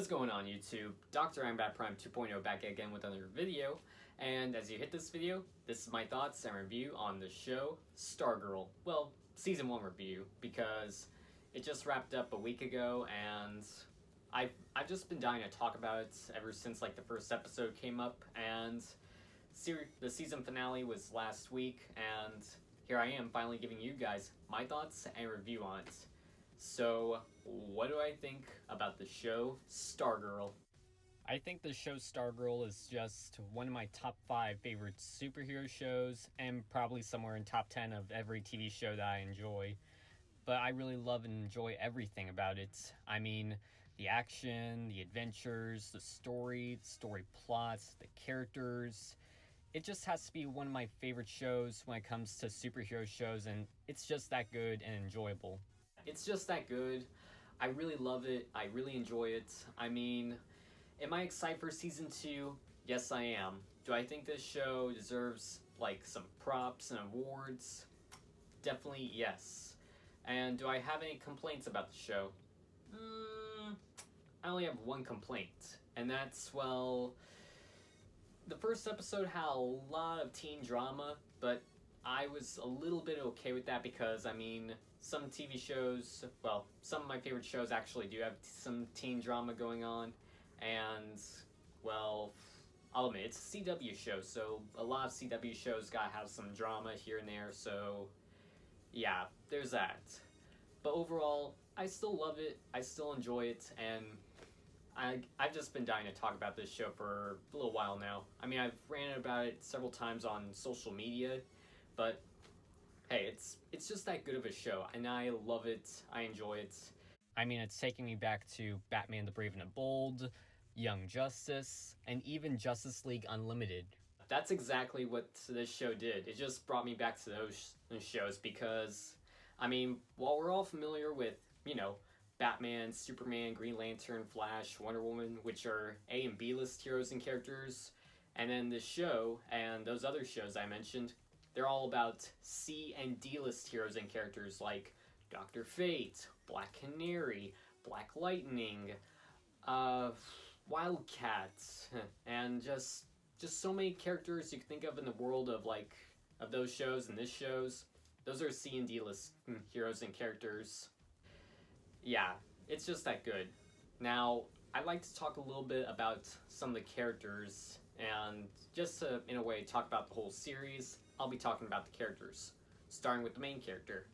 What's going on YouTube? Dr. Ambat Prime 2.0 back again with another video, and as you hit this video, this is my thoughts and review on the show Stargirl. Well, Season 1 review, because it just wrapped up a week ago, and I've just been dying to talk about it ever since like the first episode came up, and the season finale was last week, and here I am finally giving you guys my thoughts and review on it. So, what do I think about the show Stargirl? I think the show Stargirl is just one of my top 5 favorite superhero shows, and probably somewhere in top 10 of every TV show that I enjoy. But I really love and enjoy everything about it. I mean, the action, the adventures, the story plots, the characters. It just has to be one of my favorite shows when it comes to superhero shows, and it's just that good and enjoyable. It's just that good. I really love it. I really enjoy it. I mean, am I excited for season 2? Yes, I am. Do I think this show deserves like some props and awards? Definitely yes. And do I have any complaints about the show? I only have one complaint, and that's, well, the first episode had a lot of teen drama, but I was a little bit okay with that because, I mean, some TV shows, well, some of my favorite shows actually do have some teen drama going on, and, well, I'll admit, it's a CW show, so a lot of CW shows gotta have some drama here and there, so yeah, there's that. But overall, I still love it, I still enjoy it, and I've just been dying to talk about this show for a little while now. I mean, I've ranted about it several times on social media, but hey, it's just that good of a show, and I love it, I enjoy it. I mean, it's taking me back to Batman the Brave and the Bold, Young Justice, and even Justice League Unlimited. That's exactly what this show did. It just brought me back to those shows because, I mean, while we're all familiar with, you know, Batman, Superman, Green Lantern, Flash, Wonder Woman, which are A and B list heroes and characters, and then this show and those other shows I mentioned, they're all about C and D list heroes and characters like Dr. Fate, Black Canary, Black Lightning, Wildcat, and just so many characters you can think of in the world of of those shows and this shows. Those are C and D list heroes and characters. Yeah, it's just that good. Now, I'd like to talk a little bit about some of the characters, and just to, in a way, talk about the whole series, I'll be talking about the characters, starting with the main character.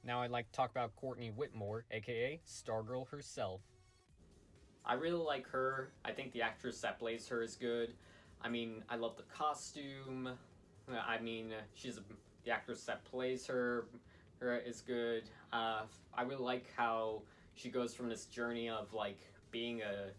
Now I'd like to talk about Courtney Whitmore, aka Stargirl herself. I really like her. I think the actress that plays her is good. I mean, I love the costume. I mean, the actress that plays her is good. I really like how she goes from this journey of like being a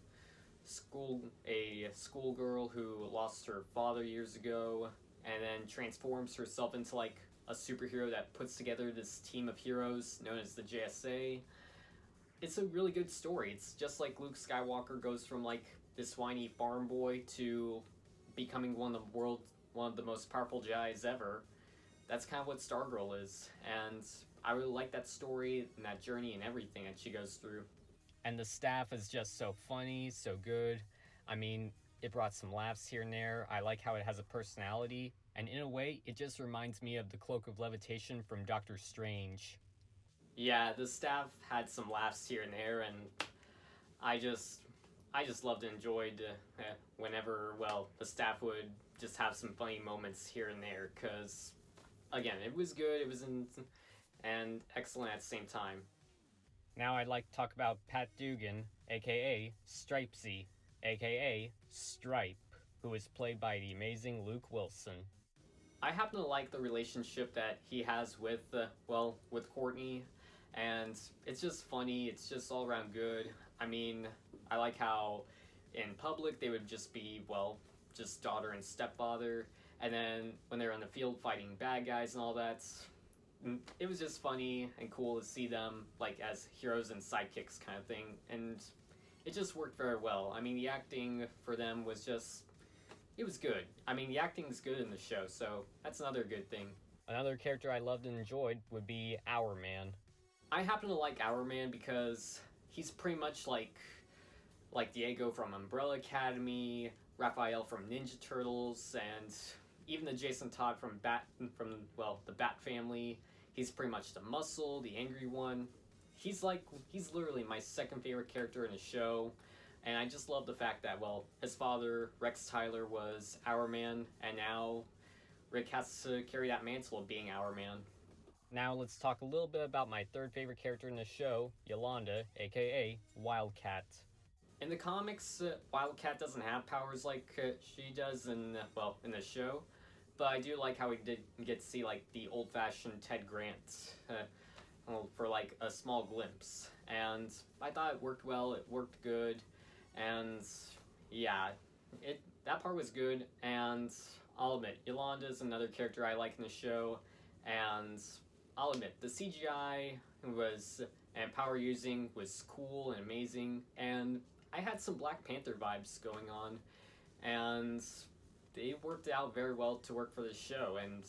schoolgirl who lost her father years ago, and then transforms herself into like a superhero that puts together this team of heroes known as the JSA. It's a really good story. It's just like Luke Skywalker goes from like this whiny farm boy to becoming one of the most powerful Jedis ever. That's kind of what Stargirl is, and I really like that story and that journey and everything that she goes through. And the staff is just so funny, so good. I mean, it brought some laughs here and there. I like how it has a personality, and in a way, it just reminds me of the Cloak of Levitation from Doctor Strange. Yeah, the staff had some laughs here and there, and I just loved and enjoyed whenever, well, the staff would just have some funny moments here and there, because again, it was good, and excellent at the same time. Now I'd like to talk about Pat Dugan, aka Stripesy, aka Stripe, who is played by the amazing Luke Wilson. I happen to like the relationship that he has with Courtney, and it's just funny, it's just all around good. I mean, I like how in public they would just be, well, just daughter and stepfather, and then when they're on the field fighting bad guys and all that, it was just funny and cool to see them like as heroes and sidekicks kind of thing, and it just worked very well. I mean, the acting for them was just, it was good. I mean, the acting's good in the show, so that's another good thing. Another character I loved and enjoyed would be Hourman. I happen to like Hourman because he's pretty much like like Diego from Umbrella Academy, Raphael from Ninja Turtles, and even the Jason Todd from the Bat family. He's pretty much the muscle, the angry one. He's literally my second favorite character in the show, and I just love the fact that his father Rex Tyler was Our Man, and now Rick has to carry that mantle of being Our Man. Now let's talk a little bit about my third favorite character in the show, Yolanda, aka Wildcat. In the comics, Wildcat doesn't have powers like she does in the show, but I do like how we did get to see like the old-fashioned Ted Grant for like a small glimpse, and I thought it worked well. It worked good, and yeah, it that part was good. And I'll admit, Yolanda is another character I like in the show, and I'll admit the CGI was and power using was cool and amazing, and I had some Black Panther vibes going on, and they worked out very well to work for this show, and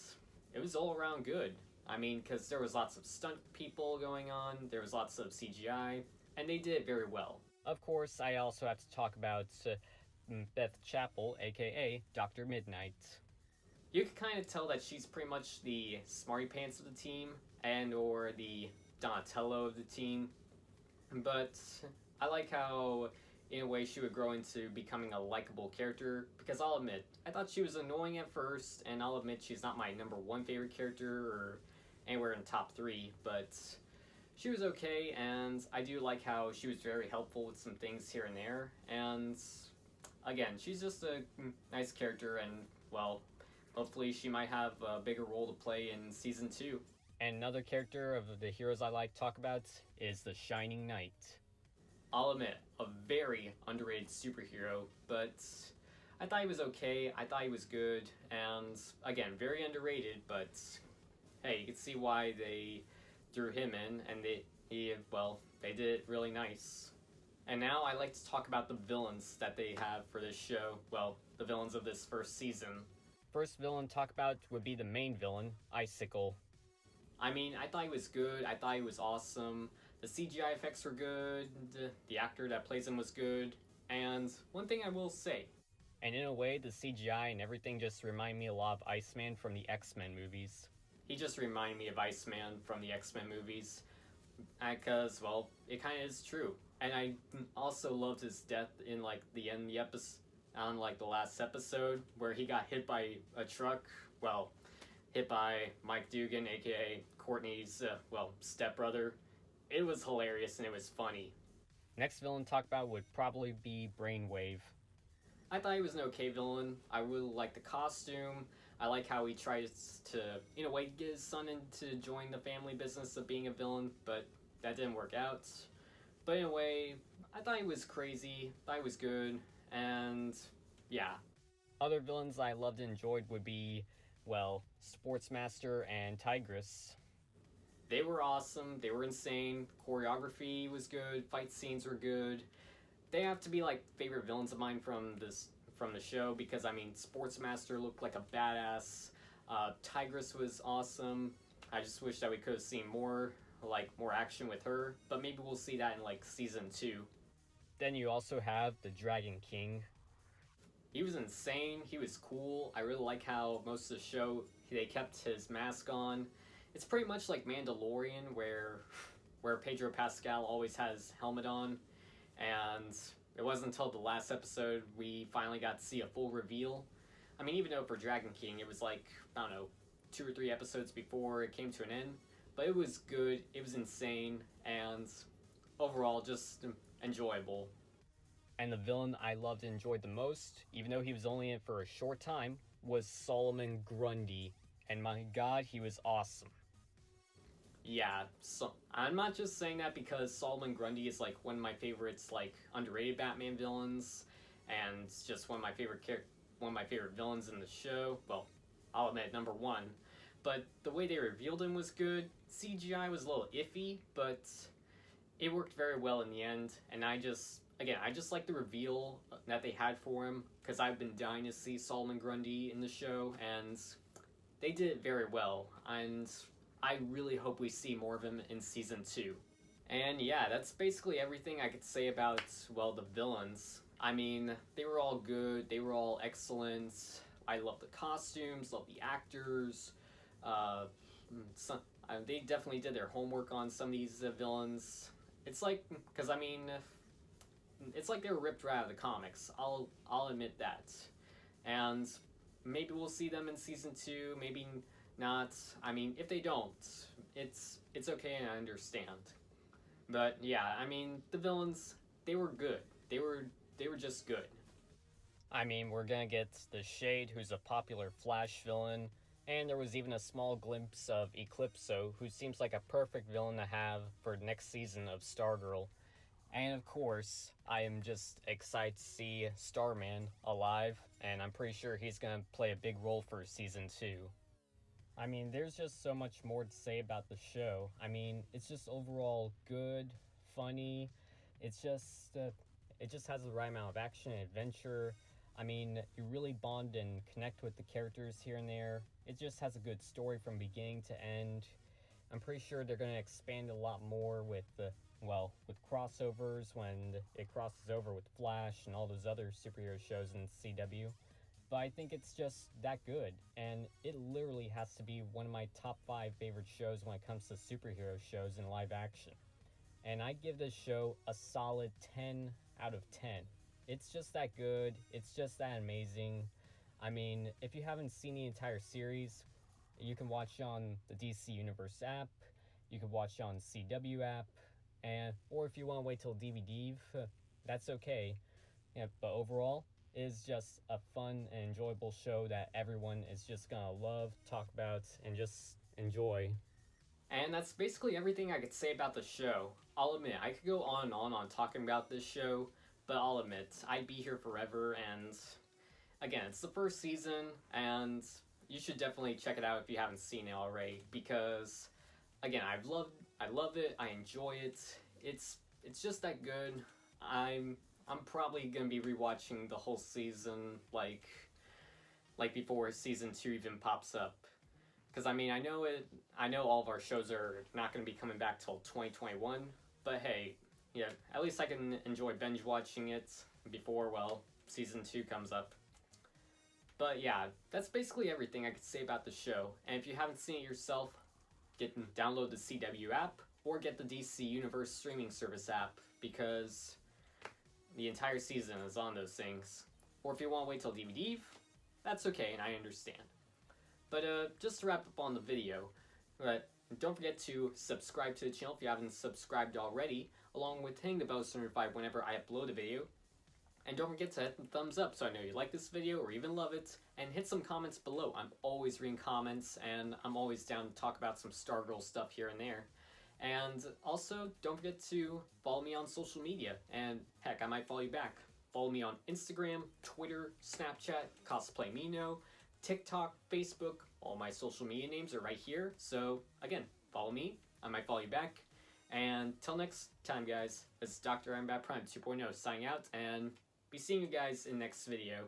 it was all around good. I mean, because there was lots of stunt people going on, there was lots of CGI, and they did it very well. Of course, I also have to talk about Beth Chapel, aka Dr. Midnight. You can kind of tell that she's pretty much the smarty pants of the team, and or the Donatello of the team, but I like how in a way she would grow into becoming a likable character, because I'll admit I thought she was annoying at first, and I'll admit she's not my number one favorite character or anywhere in the top 3, but she was okay, and I do like how she was very helpful with some things here and there, and again, she's just a nice character, and hopefully she might have a bigger role to play in season 2. And another character of the heroes I like to talk about is the Shining Knight. I'll admit, a very underrated superhero, but I thought he was okay, I thought he was good, and again, very underrated, but hey, you can see why they threw him in, and they did it really nice. And now I like to talk about the villains that they have for this show, the villains of this first season. First villain to talk about would be the main villain, Icicle. I mean, I thought he was good, I thought he was awesome. The CGI effects were good, the actor that plays him was good, and one thing I will say, and in a way, the CGI and everything just remind me a lot of Iceman from the X-Men movies. He just reminded me of Iceman from the X-Men movies, because, it kind of is true. And I also loved his death in, the end of the episode, on, the last episode, where he got hit by a truck, hit by Mike Dugan, aka Courtney's, stepbrother. It was hilarious and it was funny. Next villain to talk about would probably be Brainwave. I thought he was an okay villain. I really like the costume. I like how he tries to, in a way, get his son into join the family business of being a villain, but that didn't work out. But in a way, I thought he was crazy, thought he was good, and yeah. Other villains I loved and enjoyed would be, Sportsmaster and Tigress. They were awesome, they were insane, choreography was good, fight scenes were good. They have to be favorite villains of mine from the show, because I mean, Sportsmaster looked like a badass, Tigress was awesome. I just wish that we could have seen more action with her, but maybe we'll see that in season 2. Then you also have the Dragon King. He was insane, he was cool. I really like how most of the show they kept his mask on. It's pretty much like Mandalorian, where Pedro Pascal always has helmet on, and it wasn't until the last episode we finally got to see a full reveal. I mean, even though for Dragon King it was 2 or 3 episodes before it came to an end, but it was good, it was insane, and overall just enjoyable. And the villain I loved and enjoyed the most, even though he was only in it for a short time, was Solomon Grundy, and my god, he was awesome. Yeah, so I'm not just saying that because Solomon Grundy is one of my favorites, underrated Batman villains, and just one of my favorite villains in the show. Well, I'll admit number 1, but the way they revealed him was good. CGI was a little iffy, but it worked very well in the end. And I just like the reveal that they had for him, because I've been dying to see Solomon Grundy in the show, and they did it very well. And I really hope we see more of him in season 2. And yeah, that's basically everything I could say about, well, the villains. I mean, they were all good, they were all excellent. I love the costumes, love the actors. Uh, some, they definitely did their homework on some of these villains. It's like, because I mean, it's like they were ripped right out of the comics. I'll admit that. And maybe we'll see them in season 2, maybe not. I mean, if they don't, it's okay and I understand. But yeah, I mean, the villains, they were good. They were just good. I mean, we're gonna get the Shade, who's a popular Flash villain, and there was even a small glimpse of Eclipso, who seems like a perfect villain to have for next season of Stargirl. And of course, I am just excited to see Starman alive, and I'm pretty sure he's gonna play a big role for season 2. I mean, there's just so much more to say about the show. I mean, it's just overall good, funny. It's just, it just has the right amount of action and adventure. I mean, you really bond and connect with the characters here and there. It just has a good story from beginning to end. I'm pretty sure they're going to expand a lot more with the, well, with crossovers when it crosses over with Flash and all those other superhero shows in CW. But I think it's just that good, and it literally has to be one of my top 5 favorite shows when it comes to superhero shows in live action. And I give this show a solid 10 out of 10. It's just that good, it's just that amazing. I mean, if you haven't seen the entire series, you can watch it on the DC Universe app, you can watch it on CW app, and or if you want to wait till DVD, that's okay. Yeah, but overall, it is just a fun and enjoyable show that everyone is just gonna love, talk about, and just enjoy. And that's basically everything I could say about the show. I'll admit, I could go on and on talking about this show, but I'll admit, I'd be here forever, and again, it's the first season, and you should definitely check it out if you haven't seen it already, because again, I love it, I enjoy it. It's just that good. I'm probably gonna be rewatching the whole season, like before season 2 even pops up. Because I mean, I know all of our shows are not going to be coming back till 2021, but hey, yeah, at least I can enjoy binge watching it before, well, season 2 comes up. But yeah, that's basically everything I could say about the show. And if you haven't seen it yourself, download the CW app or get the DC Universe streaming service app, because the entire season is on those things. Or if you want to wait till DVD, that's okay, and I understand. But just to wrap up on the video, don't forget to subscribe to the channel if you haven't subscribed already, along with hitting the bell to notify whenever I upload a video. And don't forget to hit the thumbs up so I know you like this video or even love it, and hit some comments below. I'm always reading comments, and I'm always down to talk about some Stargirl stuff here and there. And also, don't forget to follow me on social media, and heck, I might follow you back. Follow me on Instagram, Twitter, Snapchat, CosplayMino, TikTok, Facebook. All my social media names are right here. So again, follow me. I might follow you back. And till next time, guys, this is Dr. Iron Prime 2.0 signing out, and be seeing you guys in next video.